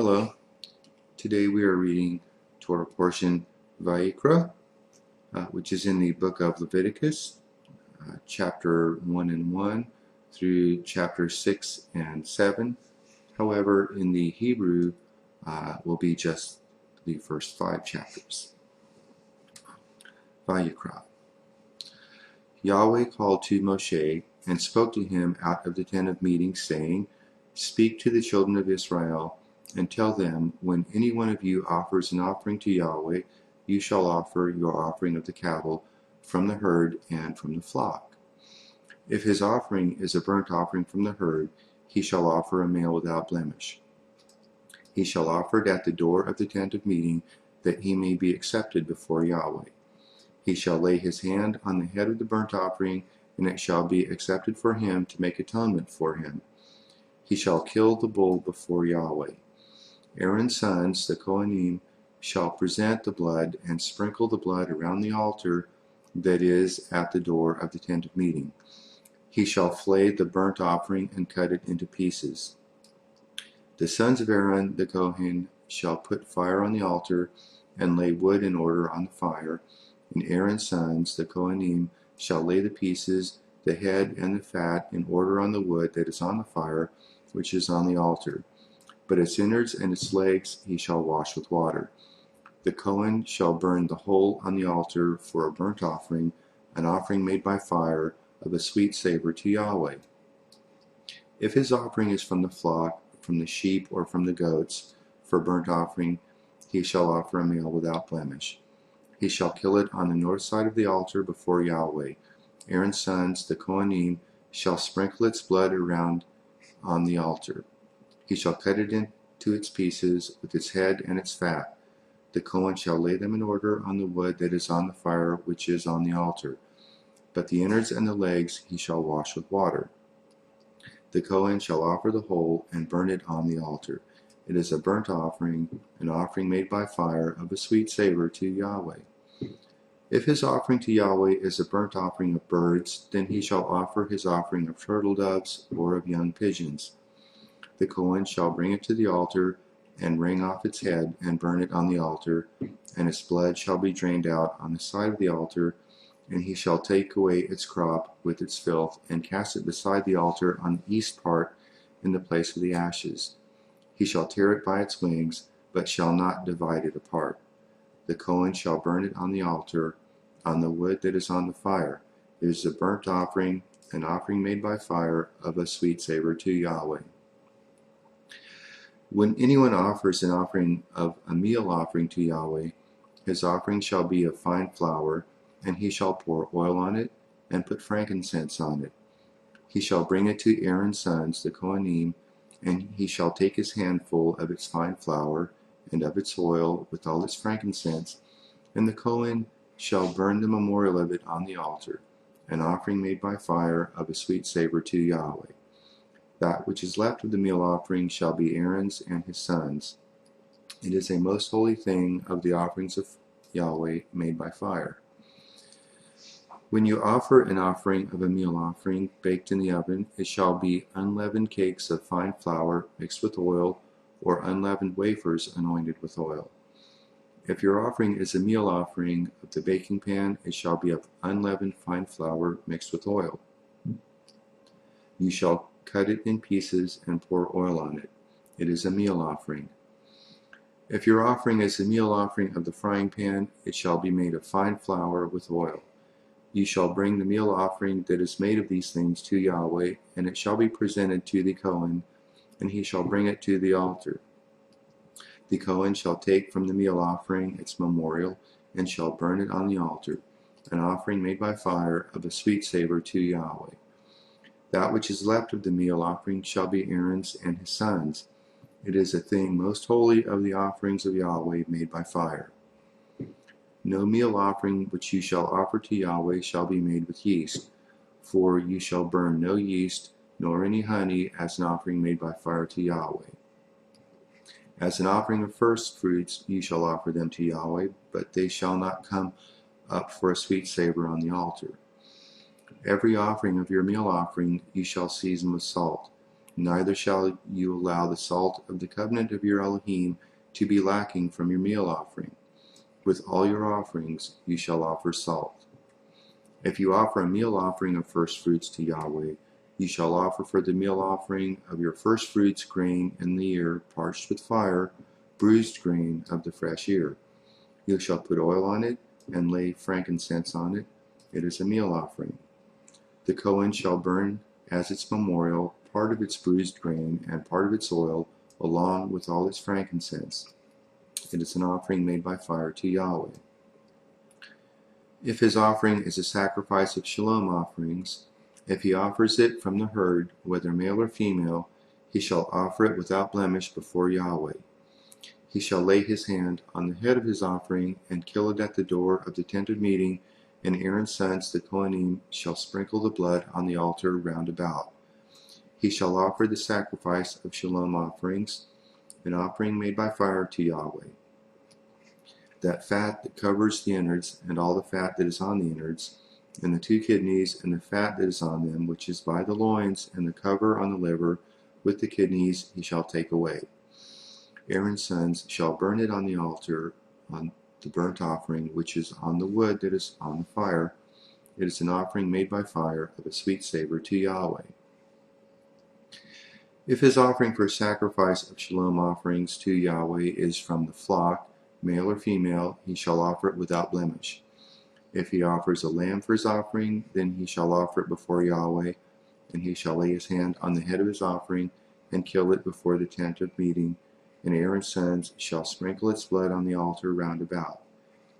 Hello. Today we are reading Torah portion Vayikra, which is in the book of Leviticus, chapter 1 and 1 through chapter 6 and 7. However, in the Hebrew will be just the first 5 chapters. Vayikra. Yahweh called to Moshe and spoke to him out of the tent of meeting, saying, "Speak to the children of Israel, and tell them, when any one of you offers an offering to Yahweh, you shall offer your offering of the cattle from the herd and from the flock. If his offering is a burnt offering from the herd, he shall offer a male without blemish. He shall offer it at the door of the tent of meeting, that he may be accepted before Yahweh. He shall lay his hand on the head of the burnt offering, and it shall be accepted for him to make atonement for him. He shall kill the bull before Yahweh. Aaron's sons, the Kohanim, shall present the blood and sprinkle the blood around the altar that is at the door of the tent of meeting. He shall flay the burnt offering and cut it into pieces. The sons of Aaron, the Kohen, shall put fire on the altar and lay wood in order on the fire, and Aaron's sons, the Kohanim, shall lay the pieces, the head and the fat, in order on the wood that is on the fire, which is on the altar. But its innards and its legs he shall wash with water. The Kohen shall burn the whole on the altar for a burnt offering, an offering made by fire, of a sweet savor to Yahweh. If his offering is from the flock, from the sheep, or from the goats, for burnt offering, he shall offer a male without blemish. He shall kill it on the north side of the altar before Yahweh. Aaron's sons, the Kohanim, shall sprinkle its blood around on the altar. He shall cut it into its pieces, with its head and its fat. The Kohen shall lay them in order on the wood that is on the fire, which is on the altar. But the innards and the legs he shall wash with water. The Kohen shall offer the whole and burn it on the altar. It is a burnt offering, an offering made by fire, of a sweet savor to Yahweh. If his offering to Yahweh is a burnt offering of birds, then he shall offer his offering of turtle doves or of young pigeons. The Kohen shall bring it to the altar, and wring off its head, and burn it on the altar, and its blood shall be drained out on the side of the altar, and he shall take away its crop with its filth, and cast it beside the altar on the east part, in the place of the ashes. He shall tear it by its wings, but shall not divide it apart. The Kohen shall burn it on the altar, on the wood that is on the fire. It is a burnt offering, an offering made by fire, of a sweet savor to Yahweh. When anyone offers an offering of a meal offering to Yahweh, his offering shall be of fine flour, and he shall pour oil on it, and put frankincense on it. He shall bring it to Aaron's sons, the Kohanim, and he shall take his handful of its fine flour, and of its oil, with all its frankincense, and the Kohen shall burn the memorial of it on the altar, an offering made by fire, of a sweet savor to Yahweh. That which is left of the meal offering shall be Aaron's and his sons. It is a most holy thing of the offerings of Yahweh made by fire. When you offer an offering of a meal offering baked in the oven, it shall be unleavened cakes of fine flour mixed with oil, or unleavened wafers anointed with oil. If your offering is a meal offering of the baking pan, it shall be of unleavened fine flour mixed with oil. You shall cut it in pieces and pour oil on it. It is a meal offering. If your offering is a meal offering of the frying pan, it shall be made of fine flour with oil. You shall bring the meal offering that is made of these things to Yahweh, and it shall be presented to the Kohen, and he shall bring it to the altar. The Kohen shall take from the meal offering its memorial, and shall burn it on the altar, an offering made by fire, of a sweet savor to Yahweh. That which is left of the meal offering shall be Aaron's and his sons. It is a thing most holy of the offerings of Yahweh made by fire. No meal offering which you shall offer to Yahweh shall be made with yeast, for you shall burn no yeast, nor any honey, as an offering made by fire to Yahweh. As an offering of first fruits you shall offer them to Yahweh, but they shall not come up for a sweet savor on the altar. Every offering of your meal offering you shall season with salt. Neither shall you allow the salt of the covenant of your Elohim to be lacking from your meal offering. With all your offerings you shall offer salt. If you offer a meal offering of first fruits to Yahweh, you shall offer for the meal offering of your first fruits grain in the ear, parched with fire, bruised grain of the fresh ear. You shall put oil on it and lay frankincense on it. It is a meal offering. The Kohen shall burn as its memorial part of its bruised grain and part of its oil, along with all its frankincense. It is an offering made by fire to Yahweh. If his offering is a sacrifice of shalom offerings, if he offers it from the herd, whether male or female, he shall offer it without blemish before Yahweh. He shall lay his hand on the head of his offering and kill it at the door of the tent of meeting, and Aaron's sons, the Kohanim, shall sprinkle the blood on the altar round about. He shall offer the sacrifice of shalom offerings, an offering made by fire to Yahweh. That fat that covers the innards, and all the fat that is on the innards, and the 2 kidneys, and the fat that is on them, which is by the loins, and the cover on the liver, with the kidneys he shall take away. Aaron's sons shall burn it on the altar, on the burnt offering, which is on the wood that is on the fire. It is an offering made by fire of a sweet savor to Yahweh. If his offering for sacrifice of shalom offerings to Yahweh is from the flock, male or female, he shall offer it without blemish. If he offers a lamb for his offering, then he shall offer it before Yahweh, and he shall lay his hand on the head of his offering and kill it before the tent of meeting, and Aaron's sons shall sprinkle its blood on the altar round about.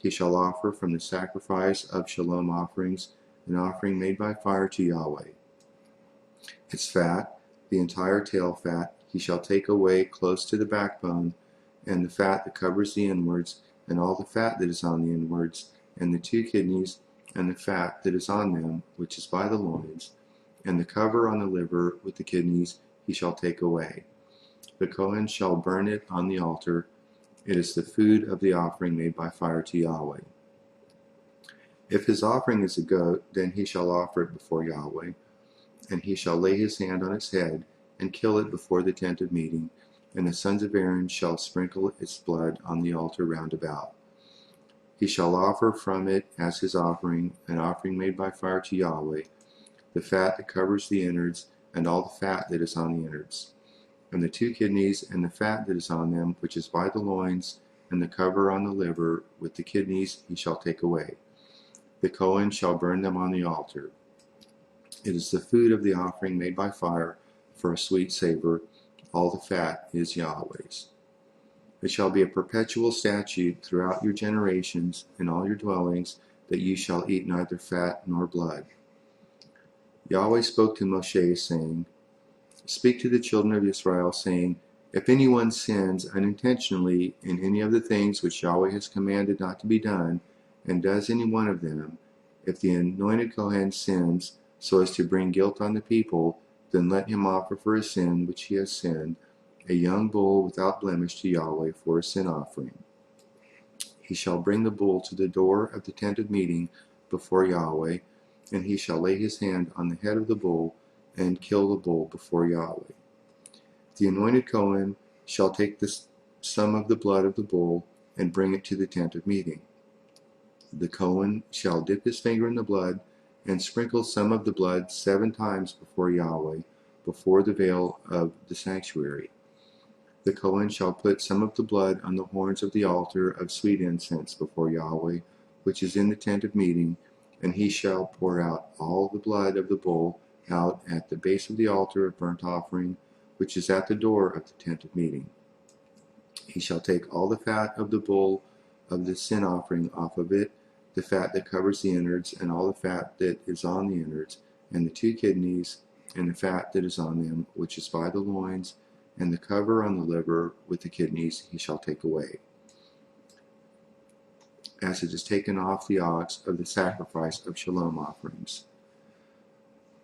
He shall offer from the sacrifice of shalom offerings an offering made by fire to Yahweh. Its fat, the entire tail fat, he shall take away close to the backbone, and the fat that covers the inwards, and all the fat that is on the inwards, and the 2 kidneys, and the fat that is on them, which is by the loins, and the cover on the liver with the kidneys he shall take away. The Kohen shall burn it on the altar. It is the food of the offering made by fire to Yahweh. If his offering is a goat, then he shall offer it before Yahweh, and he shall lay his hand on its head and kill it before the tent of meeting, and the sons of Aaron shall sprinkle its blood on the altar round about. He shall offer from it as his offering, an offering made by fire to Yahweh, the fat that covers the innards, and all the fat that is on the innards, and the 2 kidneys, and the fat that is on them, which is by the loins, and the cover on the liver with the kidneys he shall take away. The Kohen shall burn them on the altar. It is the food of the offering made by fire for a sweet savor. All the fat is Yahweh's. It shall be a perpetual statute throughout your generations in all your dwellings, that you shall eat neither fat nor blood. Yahweh spoke to Moshe, saying, Speak to the children of Israel, saying, If anyone sins unintentionally in any of the things which Yahweh has commanded not to be done, and does any one of them, if the anointed Kohen sins so as to bring guilt on the people, then let him offer for his sin which he has sinned a young bull without blemish to Yahweh for a sin offering. He shall bring the bull to the door of the tent of meeting before Yahweh, and he shall lay his hand on the head of the bull and kill the bull before Yahweh. The anointed Kohen shall take some of the blood of the bull and bring it to the tent of meeting. The Kohen shall dip his finger in the blood and sprinkle some of the blood 7 times before Yahweh, before the veil of the sanctuary. The Kohen shall put some of the blood on the horns of the altar of sweet incense before Yahweh, which is in the tent of meeting, and he shall pour out all the blood of the bull out at the base of the altar of burnt offering, which is at the door of the tent of meeting. He shall take all the fat of the bull of the sin offering off of it, the fat that covers the innards, and all the fat that is on the innards, and the 2 kidneys, and the fat that is on them, which is by the loins, and the cover on the liver with the kidneys he shall take away, as it is taken off the ox of the sacrifice of shalom offerings.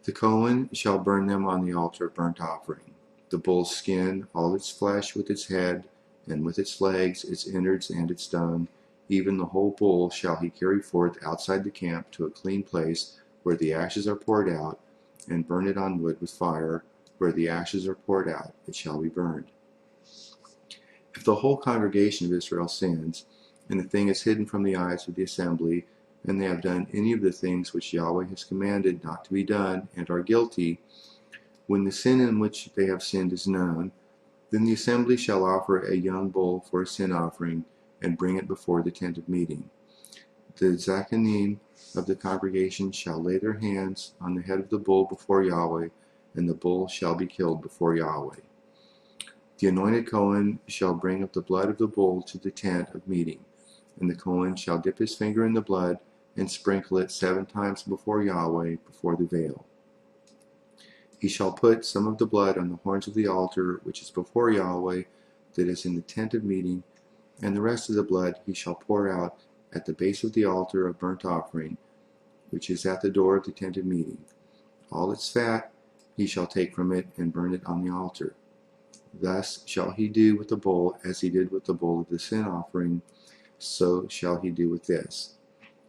The Kohen shall burn them on the altar of burnt offering. The bull's skin, all its flesh with its head, and with its legs, its innards, and its dung, even the whole bull shall he carry forth outside the camp to a clean place, where the ashes are poured out, and burn it on wood with fire, where the ashes are poured out, it shall be burned. If the whole congregation of Israel sins, and the thing is hidden from the eyes of the assembly, and they have done any of the things which Yahweh has commanded not to be done, and are guilty, when the sin in which they have sinned is known, then the assembly shall offer a young bull for a sin offering, and bring it before the tent of meeting. The Zachanim of the congregation shall lay their hands on the head of the bull before Yahweh, and the bull shall be killed before Yahweh. The anointed Cohen shall bring up the blood of the bull to the tent of meeting, and the Cohen shall dip his finger in the blood, and sprinkle it 7 times before Yahweh, before the veil. He shall put some of the blood on the horns of the altar which is before Yahweh, that is in the tent of meeting, and the rest of the blood he shall pour out at the base of the altar of burnt offering, which is at the door of the tent of meeting. All its fat he shall take from it, and burn it on the altar. Thus shall he do with the bull as he did with the bull of the sin offering, so shall he do with this.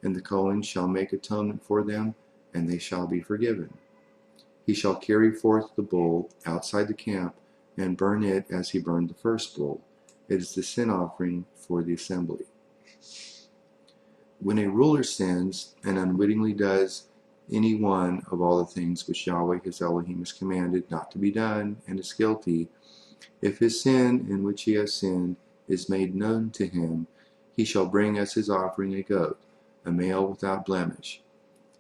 And the Cohen shall make atonement for them, and they shall be forgiven. He shall carry forth the bull outside the camp, and burn it as he burned the first bull. It is the sin offering for the assembly. When a ruler sins, and unwittingly does any one of all the things which Yahweh his Elohim has commanded not to be done, and is guilty, if his sin in which he has sinned is made known to him, he shall bring as his offering a goat, a male without blemish.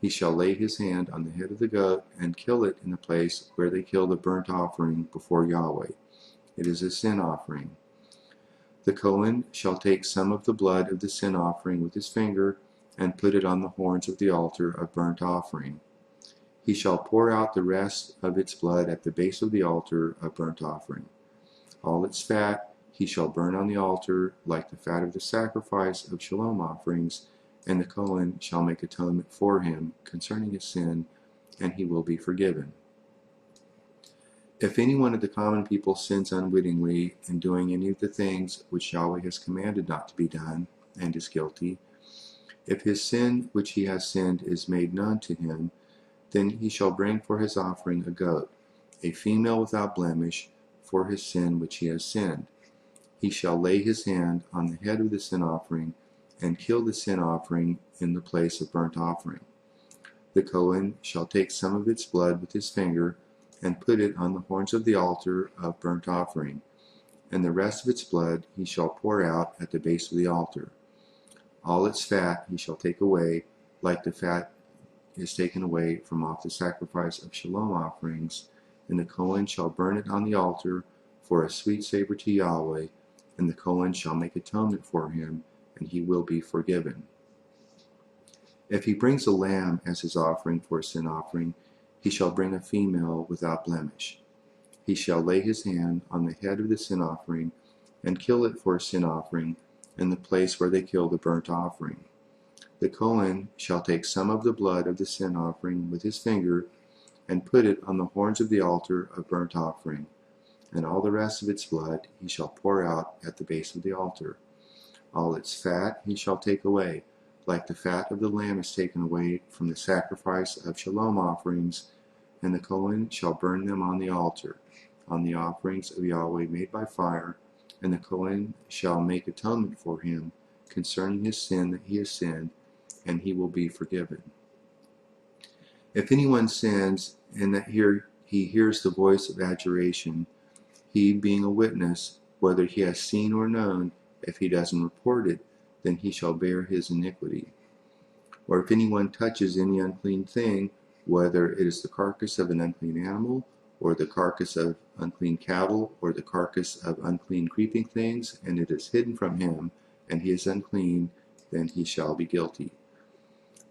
He shall lay his hand on the head of the goat, and kill it in the place where they kill the burnt offering before Yahweh. It is a sin offering. The Cohen shall take some of the blood of the sin offering with his finger, and put it on the horns of the altar of burnt offering. He shall pour out the rest of its blood at the base of the altar of burnt offering. All its fat he shall burn on the altar, like the fat of the sacrifice of shalom offerings, and the Cohen shall make atonement for him concerning his sin, and he will be forgiven. If any one of the common people sins unwittingly in doing any of the things which Yahweh has commanded not to be done, and is guilty, if his sin which he has sinned is made known to him, then he shall bring for his offering a goat, a female without blemish, for his sin which he has sinned. He shall lay his hand on the head of the sin offering, and kill the sin offering in the place of burnt offering. The Cohen shall take some of its blood with his finger, and put it on the horns of the altar of burnt offering, and the rest of its blood he shall pour out at the base of the altar. All its fat he shall take away, like the fat is taken away from off the sacrifice of shalom offerings, and the Cohen shall burn it on the altar for a sweet savor to Yahweh, and the Cohen shall make atonement for him, and he will be forgiven. If he brings a lamb as his offering for a sin offering, he shall bring a female without blemish. He shall lay his hand on the head of the sin offering, and kill it for a sin offering, in the place where they kill the burnt offering. The Cohen shall take some of the blood of the sin offering with his finger, and put it on the horns of the altar of burnt offering, and all the rest of its blood he shall pour out at the base of the altar. All its fat he shall take away, like the fat of the lamb is taken away from the sacrifice of shalom offerings, and the Cohen shall burn them on the altar, on the offerings of Yahweh made by fire, and the Cohen shall make atonement for him concerning his sin that he has sinned, and he will be forgiven. If anyone sins, and that he hears the voice of adjuration, he being a witness, whether he has seen or known, if he doesn't report it, then he shall bear his iniquity. Or if anyone touches any unclean thing, whether it is the carcass of an unclean animal, or the carcass of unclean cattle, or the carcass of unclean creeping things, and it is hidden from him, and he is unclean, then he shall be guilty.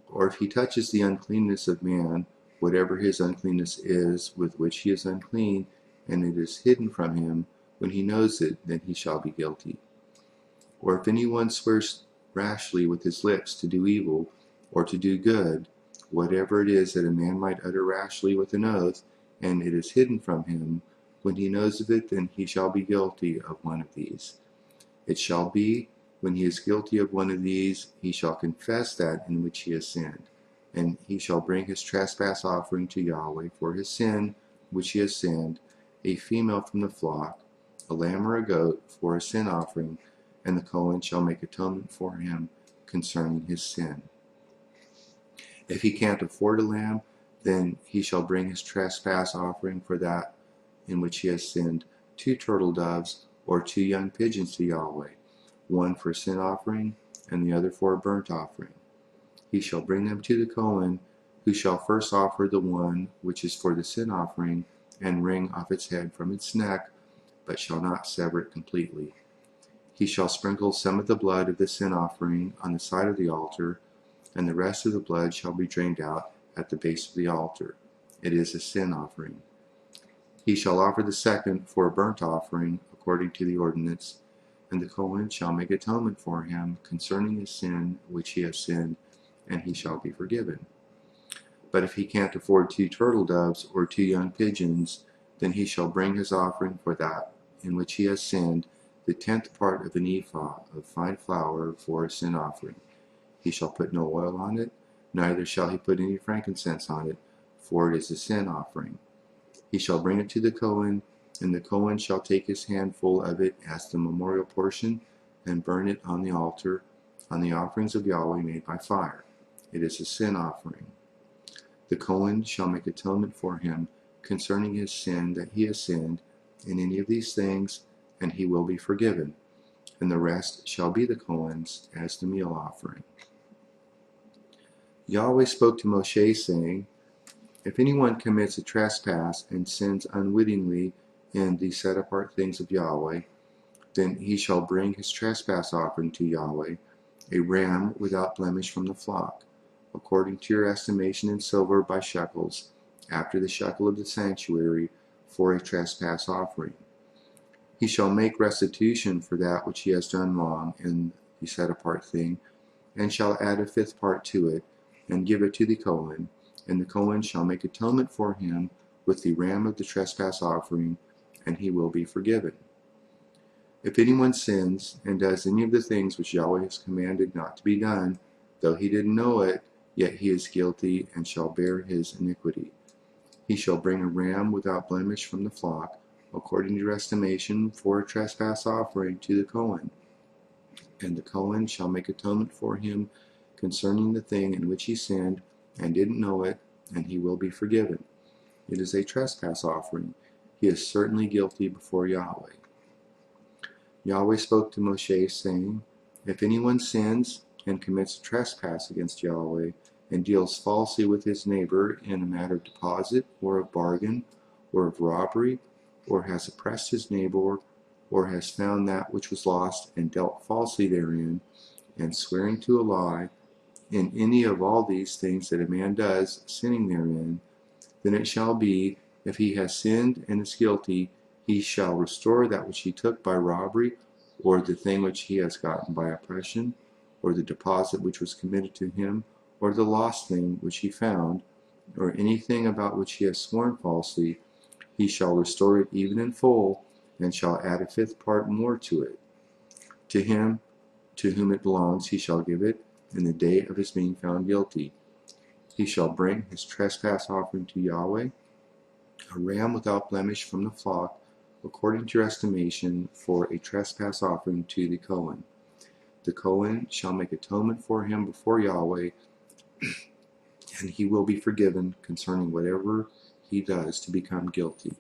Or if he touches the uncleanness of man, whatever his uncleanness is with which he is unclean, and it is hidden from him, when he knows it, then he shall be guilty. Or if anyone swears rashly with his lips to do evil, or to do good, whatever it is that a man might utter rashly with an oath, and it is hidden from him, when he knows of it, then he shall be guilty of one of these. It shall be, when he is guilty of one of these, he shall confess that in which he has sinned, and he shall bring his trespass offering to Yahweh for his sin which he has sinned, a female from the flock, a lamb or a goat for a sin offering, and the Kohen shall make atonement for him concerning his sin. If he can't afford a lamb, then he shall bring his trespass offering for that in which he has sinned, 2 turtle doves or 2 young pigeons to Yahweh, one for a sin offering and the other for a burnt offering. He shall bring them to the Kohen, who shall first offer the one which is for the sin offering, and wring off its head from its neck, but shall not sever it completely. He shall sprinkle some of the blood of the sin offering on the side of the altar, and the rest of the blood shall be drained out at the base of the altar. It is a sin offering. He shall offer the second for a burnt offering, according to the ordinance, and the Kohen shall make atonement for him concerning his sin which he has sinned, and he shall be forgiven. But if he can't afford 2 turtle doves or 2 young pigeons, then he shall bring his offering for that in which he has sinned, the 10th part of an ephah of fine flour for a sin offering. He shall put no oil on it, neither shall he put any frankincense on it, for it is a sin offering. He shall bring it to the Kohen, and the Kohen shall take his handful of it as the memorial portion, and burn it on the altar, on the offerings of Yahweh made by fire. It is a sin offering. The Kohen shall make atonement for him concerning his sin that he has sinned in any of these things, and he will be forgiven, and the rest shall be the Kohen's as the meal offering. Yahweh spoke to Moshe, saying, If anyone commits a trespass and sins unwittingly in the set-apart things of Yahweh, then he shall bring his trespass offering to Yahweh, a ram without blemish from the flock, according to your estimation in silver by shekels, after the shekel of the sanctuary, for a trespass offering. He shall make restitution for that which he has done wrong in the set-apart thing, and shall add a 5th part to it, and give it to the Kohen, and the Kohen shall make atonement for him with the ram of the trespass offering, and he will be forgiven. If anyone sins and does any of the things which Yahweh has commanded not to be done, though he didn't know it, yet he is guilty and shall bear his iniquity. He shall bring a ram without blemish from the flock, according to your estimation, for a trespass offering to the Kohen. And the Kohen shall make atonement for him concerning the thing in which he sinned and didn't know it, and he will be forgiven. It is a trespass offering. He is certainly guilty before Yahweh. Yahweh spoke to Moshe, saying, If anyone sins and commits a trespass against Yahweh, and deals falsely with his neighbor in a matter of deposit, or of bargain, or of robbery, or has oppressed his neighbor, or has found that which was lost and dealt falsely therein, and swearing to a lie, in any of all these things that a man does, sinning therein, then it shall be, if he has sinned and is guilty, he shall restore that which he took by robbery, or the thing which he has gotten by oppression, or the deposit which was committed to him, or the lost thing which he found, or anything about which he has sworn falsely. He shall restore it even in full, and shall add a 5th part more to it. To him to whom it belongs he shall give it in the day of his being found guilty. He shall bring his trespass offering to Yahweh, a ram without blemish from the flock, according to your estimation, for a trespass offering to the Kohen. The Kohen shall make atonement for him before Yahweh, and he will be forgiven concerning whatever he does to become guilty.